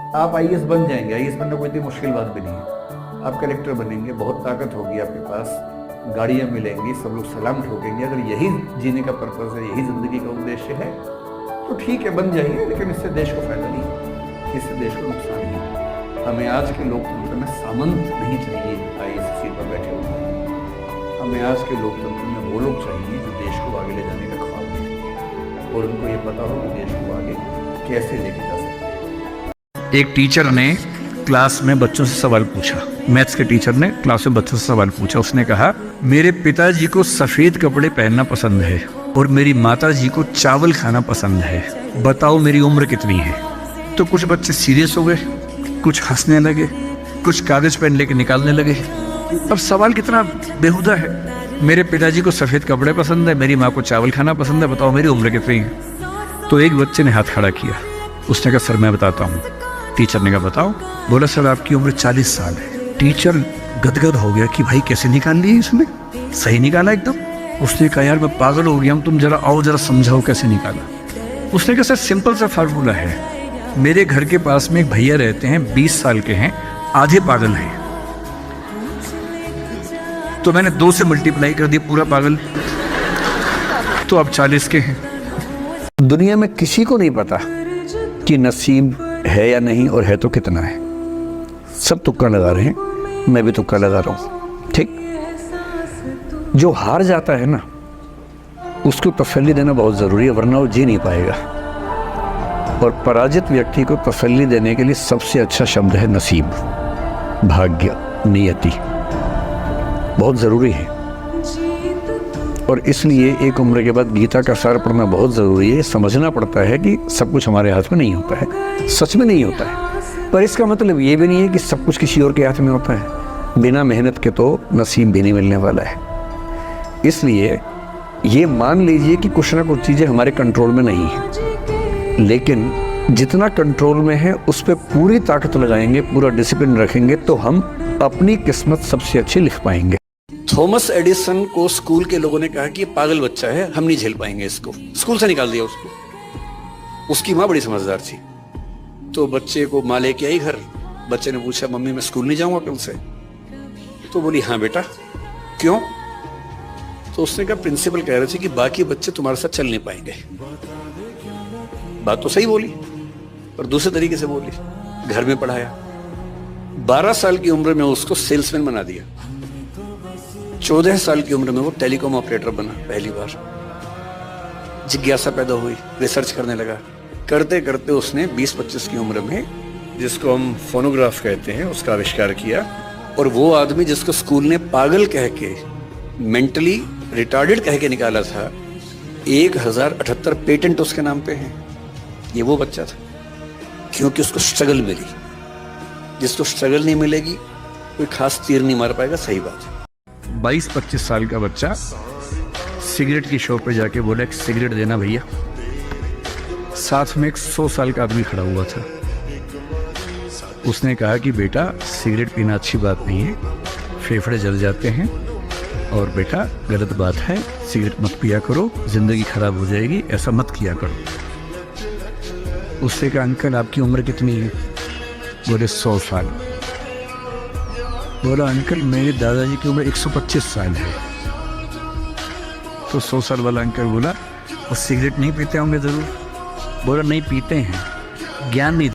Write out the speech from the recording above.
आप आईएएस बन जाएंगे, आईएएस बनना कोई इतनी मुश्किल बात भी नहीं है। आप कलेक्टर बनेंगे, बहुत ताकत होगी आपके पास, गाड़ियाँ मिलेंगी, सब लोग सलाम ठोकेंगे। अगर यही जीने का पर्पज़ है, यही ज़िंदगी का उद्देश्य है तो ठीक है, बन जाइए, लेकिन इससे देश को फायदा नहीं, इससे देश को नुकसान ही है। हमें आज के लोकतंत्र में सामंत नहीं चाहिए आईएएस सीट पर बैठे हुए। हमें आज के लोकतंत्र में वो लोग चाहिए जो देश को आगे ले जाने का ख्वाब देखें और उनको ये पता हो कि देश को आगे कैसे लेके जा सकते हैं। एक टीचर ने क्लास में बच्चों से सवाल पूछा, मैथ्स के टीचर ने क्लास में बच्चों से सवाल पूछा। उसने कहा, मेरे पिताजी को सफ़ेद कपड़े पहनना पसंद है और मेरी माताजी को चावल खाना पसंद है, बताओ मेरी उम्र कितनी है। तो कुछ बच्चे सीरियस हो गए, कुछ हंसने लगे, कुछ कागज पेन लेके निकालने लगे। अब सवाल कितना बेहुदा है, मेरे पिताजी को सफ़ेद कपड़े पसंद है, मेरी माँ को चावल खाना पसंद है, बताओ मेरी उम्र कितनी है। तो एक बच्चे ने हाथ खड़ा किया, उसने कहा, सर मैं बताता हूँ। टीचर ने कहा, बताओ। बोला, सर आपकी उम्र 40 साल है। टीचर गदगद हो गया कि भाई कैसे निकाल लिए इसने, सही निकाला एकदम। उसने कहा, यार मैं पागल हो गया हूँ, तुम जरा आओ, जरा समझाओ कैसे निकाला। उसने कहा, सर सिंपल सा फार्मूला है, मेरे घर के पास में एक भैया रहते हैं, 20 साल के हैं, आधे पागल हैं, तो मैंने 2 से मल्टीप्लाई कर दिया, पूरा पागल, तो अब 40 के हैं। दुनिया में किसी को नहीं पता कि नसीब है या नहीं, और है तो कितना है। सब तुक्का लगा रहे हैं, मैं भी तुक्का लगा रहा हूँ। ठीक, जो हार जाता है ना, उसको तसल्ली देना बहुत ज़रूरी है, वरना वो जी नहीं पाएगा। और पराजित व्यक्ति को तसल्ली देने के लिए सबसे अच्छा शब्द है नसीब, भाग्य, नियति, बहुत ज़रूरी है। और इसलिए एक उम्र के बाद गीता का सार पढ़ना बहुत ज़रूरी है। समझना पड़ता है कि सब कुछ हमारे हाथ में नहीं होता है, सच में नहीं होता है, पर इसका मतलब ये भी नहीं है कि सब कुछ किसी और के हाथ में होता है। बिना मेहनत के तो नसीब भी नहीं मिलने वाला है। इसलिए ये मान लीजिए कि कुछ ना कुछ चीज़ें हमारे कंट्रोल में नहीं है, लेकिन जितना कंट्रोल में है उस पर पूरी ताकत लगाएंगे, पूरा डिसिप्लिन रखेंगे, तो हम अपनी किस्मत सबसे अच्छी लिख पाएंगे। थॉमस एडिसन को स्कूल के लोगों ने कहा कि ये पागल बच्चा है, हम नहीं झेल पाएंगे इसको, स्कूल से निकाल दिया उसको। उसकी माँ बड़ी समझदार थी, तो बच्चे को माँ लेके आई घर। बच्चे ने पूछा, मम्मी मैं स्कूल नहीं जाऊंगा कल से? तो बोली, हाँ बेटा, क्यों? तो उसने कहा, प्रिंसिपल कह रहे थे कि बाकी बच्चे तुम्हारे साथ चल नहीं पाएंगे। बात तो सही बोली, पर दूसरे तरीके से बोली। घर में पढ़ाया, 12 साल की उम्र में उसको सेल्समैन बना दिया। 14 साल की उम्र में वो टेलीकॉम ऑपरेटर बना पहली बार। जिज्ञासा पैदा हुई, रिसर्च करने लगा। करते करते उसने 20-25 की उम्र में, जिसको हम फोनोग्राफ कहते हैं, उसका आविष्कार किया। और वो आदमी जिसको स्कूल ने पागल कह के, मेंटली रिटार्डेड कह के निकाला था, 1078 पेटेंट उसके नाम पे हैं। ये वो बच्चा था, क्योंकि उसको स्ट्रगल मिली। जिसको स्ट्रगल नहीं मिलेगी, कोई खास तीर नहीं मार पाएगा। सही बात है। 22-25 साल का बच्चा सिगरेट की शॉप पे जाके बोला, एक सिगरेट देना भैया। साथ में एक 100 साल का आदमी खड़ा हुआ था। उसने कहा कि बेटा, सिगरेट पीना अच्छी बात नहीं है, फेफड़े जल जाते हैं, और बेटा गलत बात है, सिगरेट मत पिया करो, जिंदगी खराब हो जाएगी, ऐसा मत किया करो। उससे कहा, अंकल आपकी उम्र कितनी है? बोले 100 साल। बोला, अंकल मेरे दादाजी की उम्र 125 साल है। तो 100 साल वाला अंकल बोला, वो सिगरेट नहीं पीते होंगे जरूर? बोला, नहीं पीते हैं, ज्ञान नहीं